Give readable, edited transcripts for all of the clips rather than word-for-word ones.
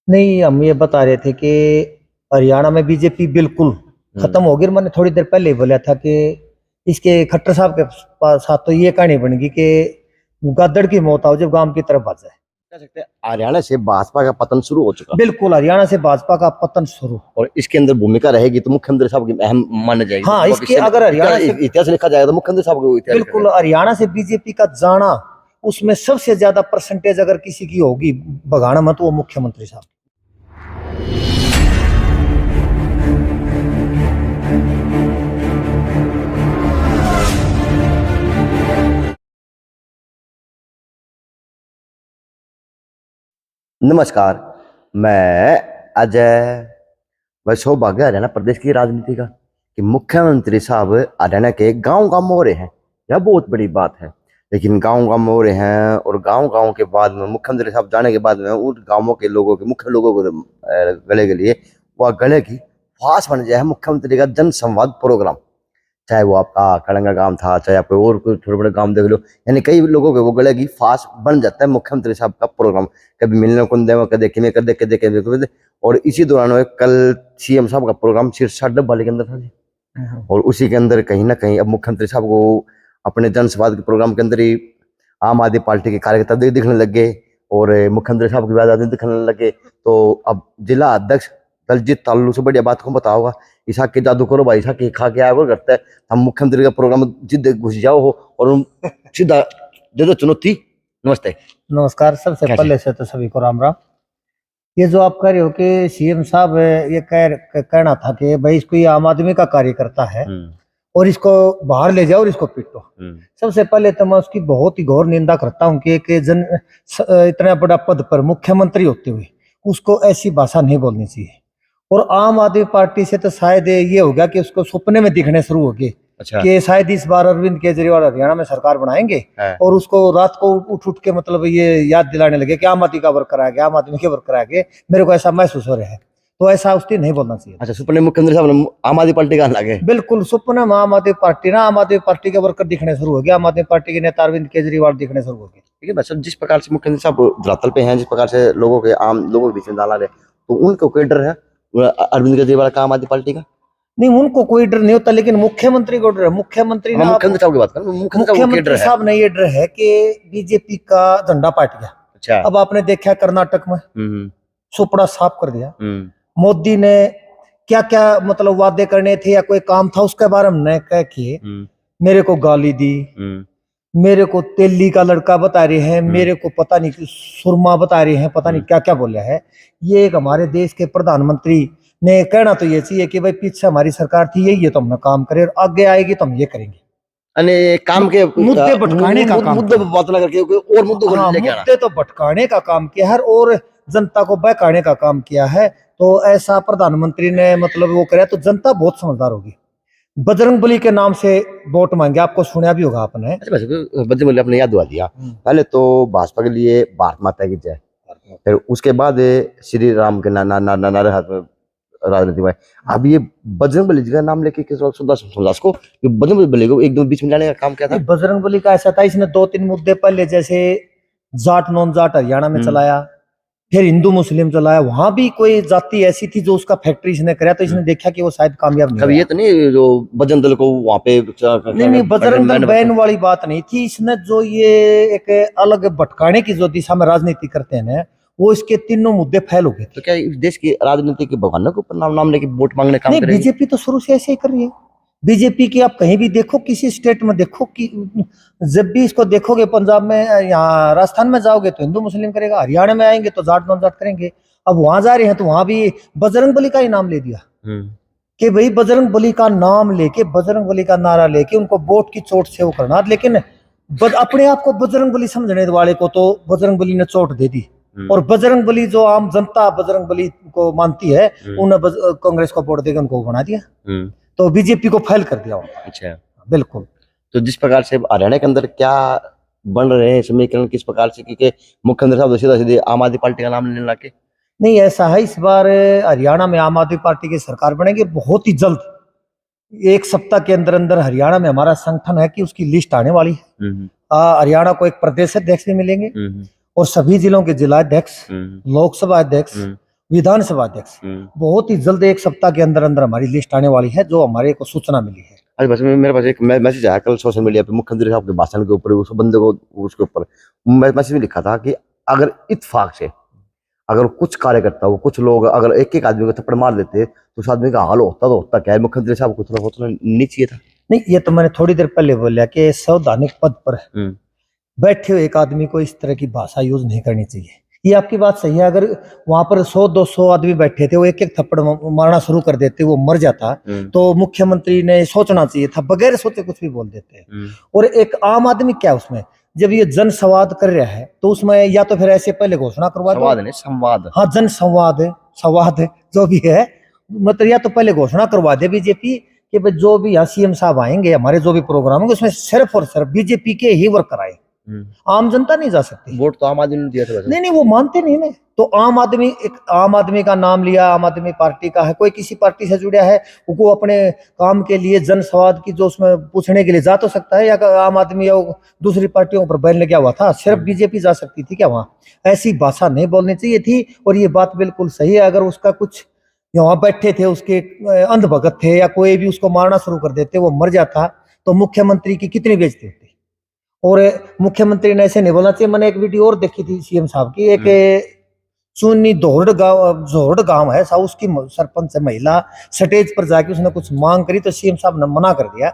नहीं, हम ये बता रहे थे कि हरियाणा में बीजेपी बिल्कुल खत्म होगी। और मैंने थोड़ी देर पहले ही बोला था कि इसके खट्टर साहब के साथ तो ये कहानी बन गई कि गद्दड़ की मौत आओ जब गांव की तरफ भाग जाए। कह सकते हैं हरियाणा से भाजपा का पतन शुरू हो चुका बिल्कुल, हरियाणा से भाजपा का पतन शुरू। और इसके अंदर भूमिका रहेगी तो मुख्यमंत्री साहब की अहम मानी जाएगी। हाँ, इसके अगर हरियाणा से इतिहास लिखा जाएगा तो मुख्यमंत्री साहब को इतिहास बिल्कुल हरियाणा से बीजेपी का जाना, उसमें सबसे ज्यादा परसेंटेज अगर किसी की होगी बघाना मत, वो मुख्यमंत्री साहब। नमस्कार, मैं अजय। वह सौभाग्य हरियाणा प्रदेश की राजनीति का कि मुख्यमंत्री साहब हरियाणा के गांव गांव में हो रहे हैं। यह बहुत बड़ी बात है। लेकिन गांव गांव में हो रहे हैं और गांव गांव के बाद में मुख्यमंत्री साहब जाने के बाद में उन गांवों के लोगों के मुख्य लोगों को गले के लिए वह गले की फांस बन जाए मुख्यमंत्री का जन संवाद प्रोग्राम। चाहे वो आपका कड़ंगा गांव था, चाहे आप और कोई थोड़े बड़े गांव देख लो, यानी कई लोगों के वो गले की फांस बन जाता है मुख्यमंत्री साहब का प्रोग्राम। कभी मिलने को दे, कभी किमें कर दे। और इसी दौरान कल सीएम साहब का प्रोग्राम सिरसा डब्बा के अंदर था जी। और उसी के अंदर कहीं ना कहीं अब मुख्यमंत्री साहब को अपने जन संवाद के प्रोग्राम के अंदर ही आम आदमी पार्टी के कार्यकर्ता दिखने लग गए और मुख्यमंत्री साहब की बात दिखने लगे। तो अब जिला अध्यक्ष दलजीत तालू से बढ़िया बात को पता होगा, ईसा के जादू करो भाई, ईसा के खा के आया करता है। हम मुख्यमंत्री का प्रोग्राम जिद घुस जाओ हो और सीधा दे दो चुनौती। नमस्ते। नमस्कार। सबसे पहले से तो सभी को राम राम। ये जो आप कह रहे हो कि सीएम साहब ये कहना था कि भाई इसको ये आम आदमी का कार्यकर्ता है और इसको बाहर ले जाओ और इसको पीटो। सबसे पहले तो मैं उसकी बहुत ही घोर निंदा करता हूँ कि इतना बड़ा पद पर मुख्यमंत्री होते हुए उसको ऐसी भाषा नहीं बोलनी चाहिए। और आम आदमी पार्टी से तो शायद ये हो गया कि उसको सपने में दिखने शुरू हो गए। अच्छा। कि शायद इस बार अरविंद केजरीवाल हरियाणा में सरकार बनाएंगे और उसको रात को उठ के मतलब ये याद दिलाने लगे कि आम आदमी का वर्कर आ गया, आम आदमी के वर्कर आ गए। मेरे को ऐसा महसूस हो रहा है, तो ऐसा उसकी नहीं बोलना चाहिए। अच्छा, सपने मुख्यमंत्री साहब ने आम आदमी पार्टी का लगे? बिल्कुल, सपने में आम आदमी पार्टी ना, आम आदमी पार्टी के वर्कर दिखने शुरू हो गया, आम आदमी पार्टी के नेता अरविंद केजरीवाल दिखने शुरू हो गए। ठीक है बस, जिस प्रकार से मुख्यमंत्री साहब धरातल पे हैं, जिस प्रकार से लोगों के आम लोगों के बीच में डाला रहे, तो उनको कोई डर है अरविंद केजरीवाल का, आम आदमी पार्टी का? नहीं, उनको कोई डर नहीं होता, लेकिन मुख्यमंत्री को डर है। मुख्यमंत्री साहब की बात करें, मुख्यमंत्री साहब ने ये डर है कि बीजेपी का झंडा पाट गया। अच्छा। अब आपने देखा कर्नाटक में सुपड़ा साफ कर दिया। मोदी ने क्या क्या मतलब वादे करने थे या कोई काम था उसके बारे में नहीं कह किए। मेरे को गाली दी, मेरे को तेली का लड़का बता रहे हैं, मेरे को पता नहीं सुरमा बता रहे हैं, पता नहीं क्या क्या बोला है। ये एक हमारे देश के प्रधानमंत्री ने कहना तो ये चाहिए कि भाई पीछे हमारी सरकार थी, यही है तो हमने काम करे और आगे आएगी तो हम ये करेंगे। काम के मुद्दे भटकाने का काम, मुद्दे बात ना करके और मुद्दों को लेके आना, मुद्दे तो भटकाने का काम किया है और जनता को बहकाने का काम किया है। तो ऐसा प्रधानमंत्री ने मतलब वो करे तो जनता बहुत समझदार होगी। बजरंगबली के नाम से वोट मांगे, आपको सुना भी होगा आपने। बजरंगबली आपने याद दिला दिया। पहले तो भाजपा के लिए भारत माता की जय, फिर उसके बाद श्री राम के नारे हाथ में राजनीति में। अब ये बजरंगबली जी का नाम लेके को बजरंगबली को एकदम बीच में लाने का काम क्या था? बजरंगबली का ऐसा था, इसने 2-3 मुद्दे पहले जैसे जाट नॉन जाट हरियाणा में चलाया, फिर हिंदू मुस्लिम चलाया। वहां भी कोई जाति ऐसी थी जो उसका फैक्ट्री इसने कराया, तो इसने देखा कि वो शायद कामयाब नहीं। ये तो नहीं जो बजरंग दल को वहां पे नहीं, बजरंग दल बैन वाली बात नहीं थी। इसने जो ये एक अलग भटकाने की जो दिशा में राजनीति करते हैं वो इसके तीनों मुद्दे फैल हो गए। तो क्या देश की राजनीति के भगवानों के ऊपर नाम लेके वोट मांगने काम करेगी? बीजेपी तो शुरू से ऐसे ही कर रही है। बीजेपी की आप कहीं भी देखो, किसी स्टेट में देखो, कि जब भी इसको देखोगे, पंजाब में, यहाँ राजस्थान में जाओगे तो हिंदू मुस्लिम करेगा, हरियाणा में आएंगे तो जाट नॉन जाट करेंगे। अब वहां जा रहे हैं तो वहां भी बजरंगबली का ही नाम ले दिया कि भाई बजरंगबली का नाम लेके, बजरंगबली का नारा लेके उनको वोट की चोट से वो करना। लेकिन अपने आप को बजरंगबली समझने वाले को तो बजरंगबली ने चोट दे दी। और बजरंगबली जो आम जनता बजरंगबली को मानती है, उन्हें कांग्रेस को वोट देकर उनको बना दिया, तो बीजेपी को फेल कर दिया। अच्छा, बिल्कुल। तो जिस प्रकार से हरियाणा के अंदर क्या बन रहे हैं समीकरण, किस प्रकार से, क्योंकि मुख्यमंत्री साहब सीधा सीधे आम आदमी पार्टी का नाम लेने लगे। नहीं, ऐसा है, इस बार हरियाणा में आम आदमी पार्टी की सरकार बनेगी बहुत ही जल्द। 1 सप्ताह के अंदर अंदर हरियाणा में हमारा संगठन है कि उसकी लिस्ट आने वाली है। हरियाणा को एक प्रदेश अध्यक्ष भी मिलेंगे और सभी जिलों के जिला अध्यक्ष, लोकसभा अध्यक्ष विधानसभा अध्यक्ष। बहुत ही जल्द 1 सप्ताह के अंदर अंदर हमारी लिस्ट आने वाली है, जो हमारे को सूचना मिली है। अरे बस मेरे पास एक मैसेज आया कल सोशल मीडिया पे, मुख्यमंत्री साहब के भाषण के ऊपर, उस बंदे को उसके ऊपर मैसेज में लिखा था कि अगर इत्तेफाक से अगर कुछ कार्यकर्ता वो कुछ लोग अगर एक एक आदमी को थप्पड़ मार देते तो उस आदमी का हाल होता तो होता क्या है। मुख्यमंत्री साहब को थोड़ा सोचना नहीं चाहिए था? नहीं, ये तो मैंने थोड़ी देर पहले बोला कि संवैधानिक पद पर बैठे हुए एक आदमी को इस तरह की भाषा यूज नहीं करनी चाहिए। ये आपकी बात सही है। अगर वहां पर 100-200 आदमी बैठे थे, वो एक एक थप्पड़ मारना शुरू कर देते, वो मर जाता, तो मुख्यमंत्री ने सोचना चाहिए था, बगैर सोचे कुछ भी बोल देते। और एक आम आदमी क्या उसमें, जब ये जन संवाद कर रहा है तो उसमें या तो फिर ऐसे पहले घोषणा करवा दो, संवाद नहीं संवाद, हाँ जन संवाद जो भी है, मतलब या तो पहले घोषणा करवा दे बीजेपी कि भाई जो भी यहाँ सीएम साहब आएंगे, हमारे जो भी प्रोग्राम होंगे उसमें सिर्फ और सिर्फ बीजेपी के ही वर्कर आए, आम जनता नहीं जा सकती। वोट तो आम आदमी ने दिया था। नहीं, वो मानते नहीं ना। तो आम आदमी का नाम लिया, आम आदमी पार्टी का है, कोई किसी पार्टी से जुड़ा है, वो अपने काम के लिए जन संवाद की जो उसमें पूछने के लिए जा तो सकता है, या आम आदमी या दूसरी पार्टियों पर बैन लगा हुआ था, सिर्फ बीजेपी जा सकती थी क्या वहाँ? ऐसी भाषा नहीं बोलनी चाहिए थी। और ये बात बिल्कुल सही है, अगर उसका कुछ वहाँ बैठे थे उसके अंधभगत थे या कोई भी उसको मारना शुरू कर देते, वो मर जाता, तो मुख्यमंत्री की कितनी बेइज्जती होती। और मुख्यमंत्री ने ऐसे नहीं बोलना चाहिए। मैंने एक वीडियो और देखी थी सीएम साहब की, एक चुन्नी जोहड़ गांव है, उसकी सरपंच महिला स्टेज पर जाके उसने कुछ मांग करी तो सीएम साहब ने मना कर दिया।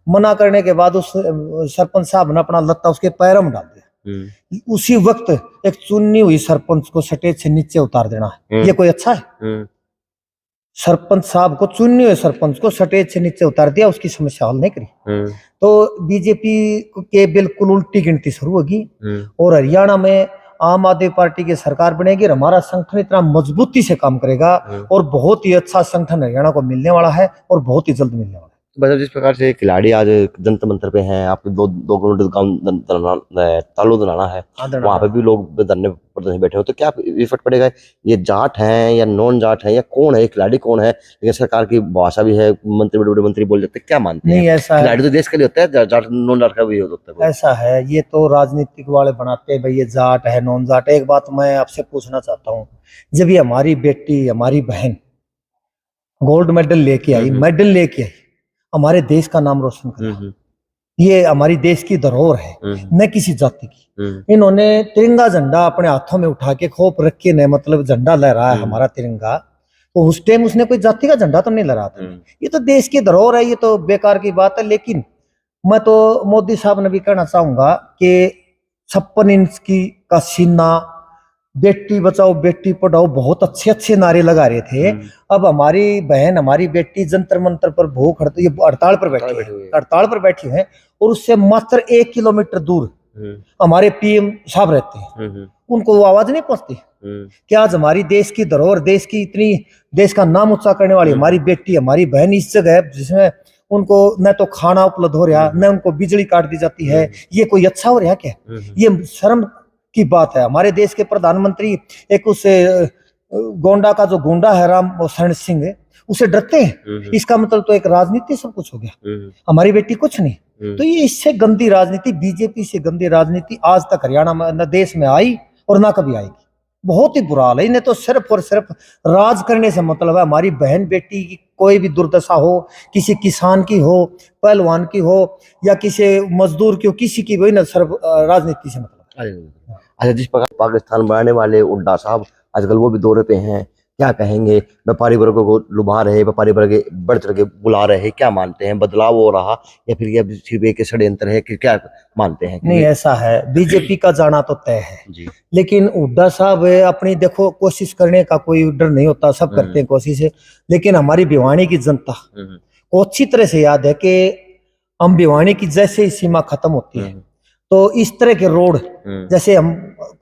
मना करने के बाद उस सरपंच साहब ने अपना लत्ता उसके पैरों में डाल दिया। उसी वक्त एक चुन्नी हुई सरपंच को स्टेज से नीचे उतार देना, ये कोई अच्छा है? सरपंच साहब को, चुन्नी हुए सरपंच को स्टेज से नीचे उतार दिया, उसकी समस्या हल नहीं करी। तो बीजेपी के बिल्कुल उल्टी गिनती शुरू होगी। और हरियाणा में आम आदमी पार्टी की सरकार बनेगी और हमारा संगठन इतना मजबूती से काम करेगा और बहुत ही अच्छा संगठन हरियाणा को मिलने वाला है और बहुत ही जल्द मिलने वाला है। मतलब जिस प्रकार से खिलाड़ी आज जंतर मंतर पे हैं, आपके 2 किलोमीटर तालू दलाना है, वहाँ पे भी लोग धरने प्रदर्शन बैठे हो, तो क्या इफेक्ट पड़ेगा? ये जाट हैं या नॉन जाट हैं या कौन है, खिलाड़ी कौन है? लेकिन सरकार की भाषा भी है, मंत्री बड़े बड़े मंत्री बोल जाते, क्या मानते हैं? नहीं, ऐसा है, खिलाड़ी तो देश के लिए होता है, जाट नॉन जाट का भी होता है। ऐसा है, ये तो राजनीतिक वाले बनाते हैं भाई, ये जाट है नॉन जाट। एक बात मैं आपसे पूछना चाहता हूँ, जब ये हमारी बेटी हमारी बहन गोल्ड मेडल लेके आई, हमारे देश का नाम रोशन करा, ये हमारी देश की धरोहर है, न किसी जाति की। इन्होंने तिरंगा झंडा अपने हाथों में उठा के खोप रख के, न मतलब झंडा लहरा है हमारा तिरंगा, तो उस टाइम उसने कोई जाति का झंडा तो नहीं लहरा था। ये तो देश की धरोहर है, ये तो बेकार की बात है। लेकिन मैं तो मोदी साहब ने भी कहना चाहूंगा कि 56 इंच का सीना, बेटी बचाओ बेटी पढ़ाओ, बहुत अच्छे अच्छे नारे लगा रहे थे। अब हमारी बहन हमारी बेटी जंतर मंतर पर भूख हड़ताल पर बैठी है और उससे मात्र 1 किलोमीटर दूर हमारे पीएम साहब रहते हैं, उनको वो आवाज नहीं पहुंचती क्या? आज हमारी देश की धरोहर, देश की इतनी, देश का नाम ऊंचा करने वाली हमारी बेटी हमारी बहन इस जगह है जिसमें उनको न तो खाना उपलब्ध हो रहा, न उनको बिजली काट दी जाती है। ये कोई अच्छा हो रहा क्या? ये शर्म की बात है। हमारे देश के प्रधानमंत्री एक उससे गोंडा का जो गुंडा है राम शरण सिंह, उसे डरते हैं। इसका मतलब तो एक राजनीति सब कुछ हो गया, हमारी बेटी कुछ नहीं। तो ये इससे गंदी राजनीति, बीजेपी से गंदी राजनीति आज तक हरियाणा में न देश में आई और ना कभी आएगी। बहुत ही बुरा हाल है। इन्हें तो सिर्फ और सिर्फ राज करने से मतलब है। हमारी बहन बेटी की कोई भी दुर्दशा हो, किसी किसान की हो, पहलवान की हो या किसी मजदूर की हो, किसी की भी, न सिर्फ राजनीति से मतलब। अच्छा, जिस प्रकार पाकिस्तान बनाने वाले हुड्डा साहब आजकल वो भी दौरे पे हैं, क्या कहेंगे? व्यापारी वर्गों को लुभा रहे, व्यापारी वर्ग बढ़ चढ़ के बुला रहे, क्या मानते हैं? बदलाव हो रहा या फिर ये सिर्फ एक षड्यंत्र है कि क्या मानते हैं? नहीं, ऐसा है, बीजेपी का जाना तो तय है जी। लेकिन हुड्डा साहब अपनी देखो कोशिश करने का कोई डर नहीं होता, सब करते हैं कोशिश। लेकिन हमारी भिवानी की जनता को अच्छी तरह से याद है कि हम भिवानी की जैसे ही सीमा खत्म होती है तो इस तरह के रोड, जैसे हम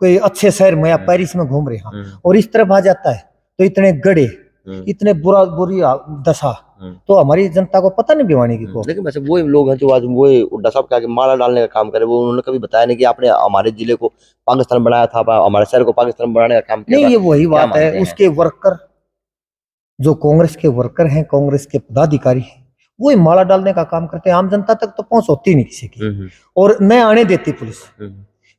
कोई अच्छे शहर में या पेरिस में घूम रहे हैं और इस तरफ आ जाता है तो इतने गड्ढे, इतने बुरी दशा, तो हमारी जनता को पता नहीं भिवानी की को। लेकिन वैसे वो लोग हैं जो आज वो हुड्डा साहब के आगे माला डालने का काम करे, वो उन्होंने कभी बताया नहीं कि आपने हमारे जिले को पाकिस्तान बनाया था, हमारे शहर को पाकिस्तान बनाने का काम किया? नहीं, ये वही बात है। उसके वर्कर, जो कांग्रेस के वर्कर हैं, कांग्रेस के पदाधिकारी हैं, वो ही माला डालने का काम करते हैं। आम जनता तक तो पहुंच होती नहीं किसी की, और न आने देती पुलिस।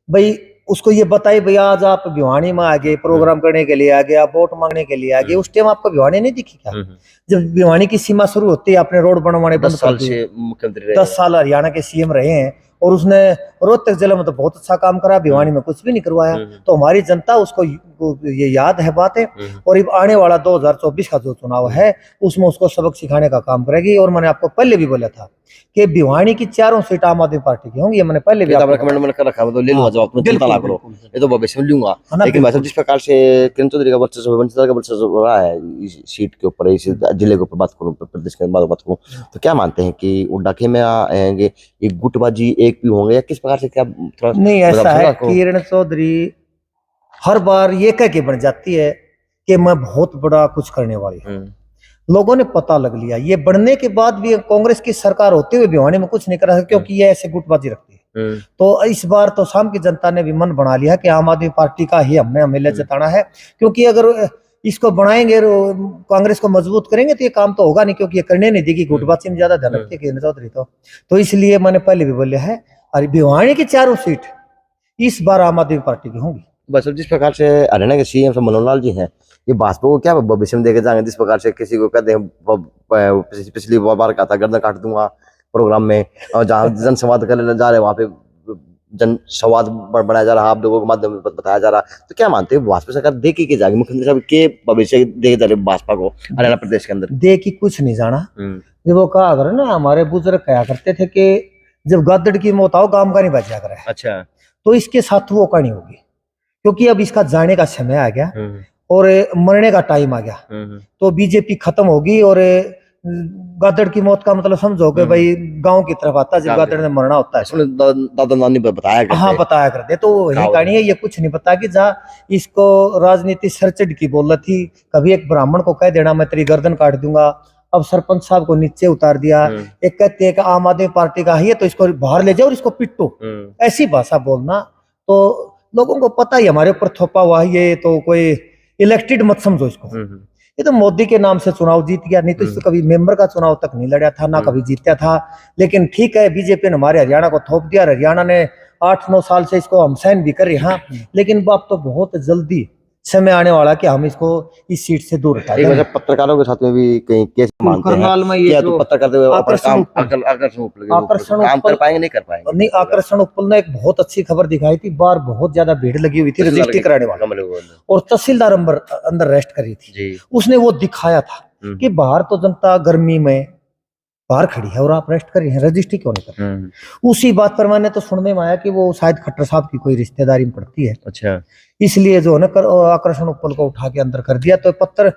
भाई उसको ये बताइए भैया आज आप भिवानी में आ गए, प्रोग्राम करने के लिए आ गए, आप वोट मांगने के लिए आ गए, उस टाइम आपको भिवानी नहीं दिखी क्या? जब भिवानी की सीमा शुरू होती है आपने रोड बनवाने बंद 10 कर साल दिए। से मुख्यमंत्री 10 साल हरियाणा के सीएम रहे हैं और उसने रोहतक जिले में तो बहुत अच्छा काम करा, भिवानी में कुछ भी नहीं करवाया। तो हमारी जनता उसको ये याद है बात है, और अब आने वाला 2024 का जो चुनाव है उसमें उसको सबक सिखाने का काम करेगी। और मैंने आपको पहले भी बोला था कि भिवानी की 4 सीट आम आदमी पार्टी की होंगी, ये मैंने पहले भी कमेंट में कर रखा है, तो ले लूंगा जवाब, चिंता ना करो, ये तो भविष्य में लूंगा। लेकिन भाई साहब जिस प्रकार से किरण चौधरी का वर्चस्व, वंचिता का वर्चस्व हो रहा है इस सीट के ऊपर, इस जिले के ऊपर बात करूं, प्रदेश के बात करूं, तो क्या मानते हैं कि वो डाके में आएंगे, ये गुटबाजी एक भी होंगे, या किस प्रकार से? क्या थोड़ा नहीं, ऐसा है किरण चौधरी हर बार ये कह के बन जाती है कि मैं बहुत बड़ा कुछ करने वाली हूँ। लोगों ने पता लग लिया, ये बढ़ने के बाद भी कांग्रेस की सरकार होते हुए भिवानी में कुछ नहीं करा, क्योंकि ये ऐसे गुटबाजी रखती है। तो इस बार तो शाम की जनता ने भी मन बना लिया कि आम आदमी पार्टी का ही हमने एमएलए जिताना है, क्योंकि अगर इसको बनाएंगे, कांग्रेस को मजबूत करेंगे तो ये काम तो होगा नहीं, क्योंकि ये करने नहीं देगी, गुटबाजी में ज्यादा ध्यान रखती है किरण चौधरी। तो इसलिए मैंने पहले भी बोला है, और भिवानी की 4 सीट इस बार आम आदमी पार्टी की होंगी। बस जिस प्रकार से हरियाणा के सीएम मनोहर लाल जी हैं, ये भाजपा को क्या भविष्य में देके जाएंगे? जिस प्रकार से किसी को कहते हैं पिछली बार कहा था गर्दन काट दूंगा प्रोग्राम में, और जहाँ जनसंवाद करने जा रहे वहां पे जन संवाद बढ़ाया जा रहा, आप लोगों के माध्यम में बताया जा रहा, तो क्या मानते हैं भाजपा सरकार देखी की जाएगी? मुख्यमंत्री साहब के भविष्य देखे जा रहे भाजपा को हरियाणा प्रदेश के अंदर? देखी कुछ नहीं जाना। जब वो कहा करे ना, हमारे बुजुर्ग कहा करते थे कि जब गद्दड़ की मौत आओ गांव का नहीं बचा करे। अच्छा, तो इसके साथ वो कहानी होगी, क्योंकि अब इसका जाने का समय आ गया और मरने का टाइम आ गया। तो बीजेपी खत्म होगी, और गद्दड़ की मौत का मतलब समझो कि भाई गांव की तरफ आता है जब गद्दड़ ने मरना होता है। दादा नानी बताया करते। हाँ, बताया करते। तो वही कहानी है, ये कुछ नहीं पता कि जहाँ इसको राजनीति सरचढ़ की बोल रही थी, कभी एक ब्राह्मण को कह देना मैं तेरी गर्दन काट दूंगा, अब सरपंच साहब को नीचे उतार दिया। एक कहते हैं कि आम आदमी पार्टी का ही है तो इसको बाहर ले जाओ और इसको पिटो, ऐसी भाषा बोलना। तो लोगों को पता ही हमारे ऊपर थोपा हुआ है, ये तो कोई इलेक्टेड मत समझो इसको। ये तो मोदी के नाम से चुनाव जीत गया, नहीं तो इसको कभी मेंबर का चुनाव तक नहीं लड़ा था, ना कभी जीता था। लेकिन ठीक है, बीजेपी ने हमारे हरियाणा को थोप दिया, हरियाणा ने 8-9 साल से इसको हम सहन भी कर रहे हैं। लेकिन बाप तो बहुत जल्दी समय आने वाला कि हम इसको इस सीट से दूर हटा देंगे। पत्रकारों के साथ में भी कहीं केस मानते हैं, ये तो पत्रकार आकर्षण काम कर पाएंगे, नहीं कर पाएंगे? नहीं, आकर्षण उपल ने एक बहुत अच्छी खबर दिखाई थी, बाहर बहुत ज्यादा भीड़ लगी हुई थी रजिस्ट्री कराने वाले, और तहसीलदार अंदर रेस्ट करी थी। उसने वो दिखाया था कि बाहर तो जनता गर्मी में बाहर खड़ी है और आप रेस्ट कर रहे हैं, रजिस्ट्री क्यों नहीं कर रहे? उसी बात पर मैंने तो सुनने में आया कि वो शायद खट्टर साहब की कोई रिश्तेदारी में पड़ती है। अच्छा, इसलिए जो है ना आकर्षण उपल को उठा के अंदर कर दिया। तो पत्र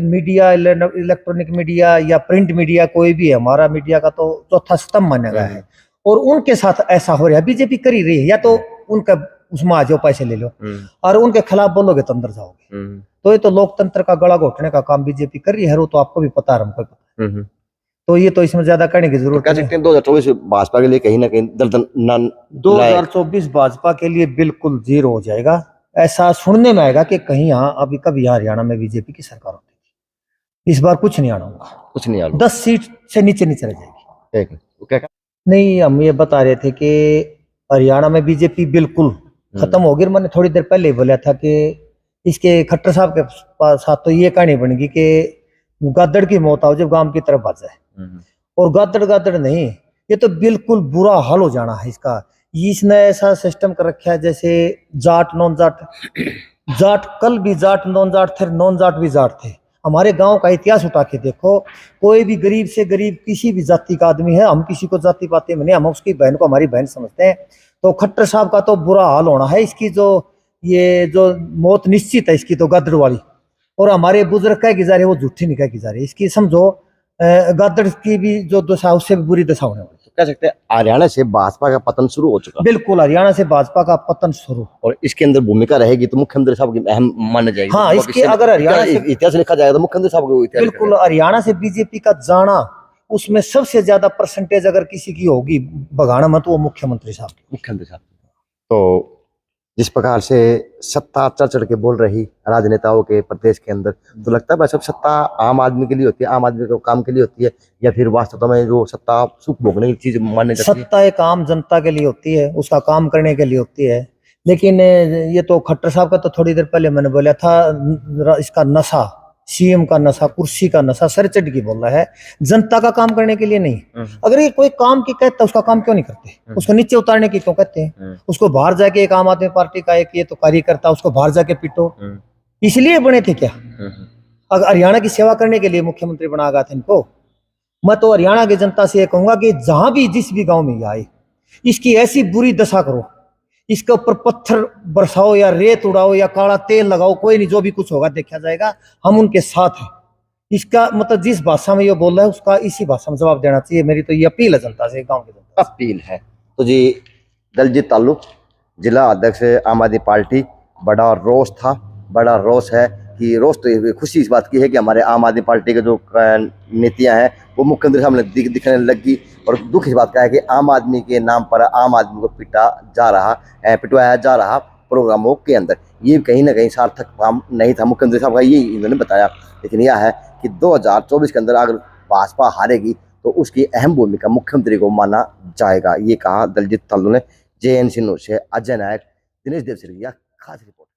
मीडिया, इलेक्ट्रॉनिक मीडिया या प्रिंट मीडिया, कोई भी है, हमारा मीडिया का तो चौथा स्तंभ माना गया है, और उनके साथ ऐसा हो रहा है। बीजेपी कर ही रही है, या तो उनका उसमें आ जाओ, पैसे ले लो, और उनके खिलाफ बोलोगे तो अंदर जाओगे। तो ये तो लोकतंत्र का गला घोटने का काम बीजेपी कर रही है, वो तो आपको भी पता है, हमको पता है। तो ये तो इसमें ज्यादा करने की जरूरत नहीं है। 2024 भाजपा के लिए कहीं ना कहीं 2024 भाजपा के लिए बिल्कुल 0 हो जाएगा। ऐसा सुनने में आएगा कि कहीं यहाँ अभी कभी यहाँ हरियाणा में बीजेपी की सरकार होती है, इस बार कुछ नहीं आना होगा, कुछ नहीं आना, 10 सीट से नीचे रह जाएगी। नहीं, हम ये बता रहे थे कि हरियाणा में बीजेपी बिल्कुल खत्म होगी। मैंने थोड़ी देर पहले बोला था कि इसके खट्टर साहब के साथ तो ये कहानी बन गई कि गद्दड़ की मौत आओ जब गांव की तरफ भाग जाए, और गद्दड़ नहीं, ये तो बिल्कुल बुरा हाल हो जाना है इसका। इसने ऐसा सिस्टम कर रखा है जैसे जाट नॉन जाट, जाट कल भी जाट नॉन जाट थे, नॉन जाट भी जाट थे। हमारे गांव का इतिहास उठा के देखो, कोई भी गरीब से गरीब किसी भी जाति का आदमी है, हम किसी को जाति पाति में नहीं, हम उसकी बहन को हमारी बहन समझते हैं। तो खट्टर साहब का तो बुरा हाल होना है, इसकी जो मौत निश्चित है इसकी तो गद्दड़ वाली। और हमारे बुजुर्ग कह की जा रही है, वो झूठी नहीं कह की जा रही, इसकी समझो गद्दड़ की भी जो दशा, उससे भी बुरी दशा होने वाली। कह सकते हैं हरियाणा से भाजपा का पतन शुरू हो चुका। बिल्कुल, हरियाणा से भाजपा का पतन शुरू, और इसके अंदर भूमिका रहेगी तो मुख्यमंत्री साहब की अहम माना जाएगी। हाँ, इसके अगर हरियाणा से इतिहास लिखा जाएगा तो मुख्यमंत्री साहब को इतिहास। बिल्कुल, हरियाणा से बीजेपी का जाना, उसमें सबसे ज्यादा परसेंटेज अगर किसी की होगी भगाना मत, वो मुख्यमंत्री साहब। तो जिस प्रकार से सत्ता चढ़ चढ़ के बोल रही राजनेताओं के प्रदेश के अंदर, तो लगता है भाई सब सत्ता आम आदमी के लिए होती है, आम आदमी के काम के लिए होती है, या फिर वास्तव में जो सत्ता सुख भोगने की चीज मानने जाती है? सत्ता एक आम जनता के लिए होती है, उसका काम करने के लिए होती है। लेकिन ये तो खट्टर साहब का तो थोड़ी देर पहले मैंने बोला था, इसका नशा, सीएम का नशा, कुर्सी का नशा सर चढ़ के बोल रहा है, जनता का काम करने के लिए नहीं। अगर ये कोई काम की कहता उसका काम क्यों नहीं करते, उसको नीचे उतारने की क्यों कहते हैं? उसको बाहर जाके, एक आम आदमी पार्टी का एक ये तो कार्यकर्ता, उसको बाहर जाके पीटो, इसलिए बने थे क्या? अगर हरियाणा की सेवा करने के लिए मुख्यमंत्री बना गया था इनको। मैं तो हरियाणा की जनता से ये कहूंगा कि जहां भी, जिस भी गांव में आए, इसकी ऐसी बुरी दशा करो, इसके ऊपर पत्थर बरसाओ या रेत उड़ाओ या काला तेल लगाओ, कोई नहीं, जो भी कुछ होगा देखा जाएगा, हम उनके साथ हैं। इसका मतलब जिस भाषा में ये बोल रहा है उसका इसी भाषा में जवाब देना चाहिए। मेरी तो ये अपील है जनता से, गांव की जनता से। अपील है। तो जी, दलजीत तालुक, जिला अध्यक्ष आम आदमी पार्टी, बड़ा रोष था, बड़ा रोष है कि रोष तो खुशी इस बात की है कि हमारे आम आदमी पार्टी के जो नीतियां हैं वो मुख्यमंत्री सामने दिखने लगी। और दुख इस बात का है कि आम आदमी के नाम पर आम आदमी को पिटवाया जा रहा प्रोग्रामों के अंदर। ये कहीं ना कहीं सार्थक काम नहीं था मुख्यमंत्री साहब का, ये इन्होंने बताया। लेकिन यह है कि 2024 के अंदर अगर भाजपा हारेगी तो उसकी अहम भूमिका मुख्यमंत्री को माना जाएगा, ये कहा दलजीत तालुक ने। JNC न्यूज़ से अजय नायक, दिनेश देव सिरगिया, खास रिपोर्ट।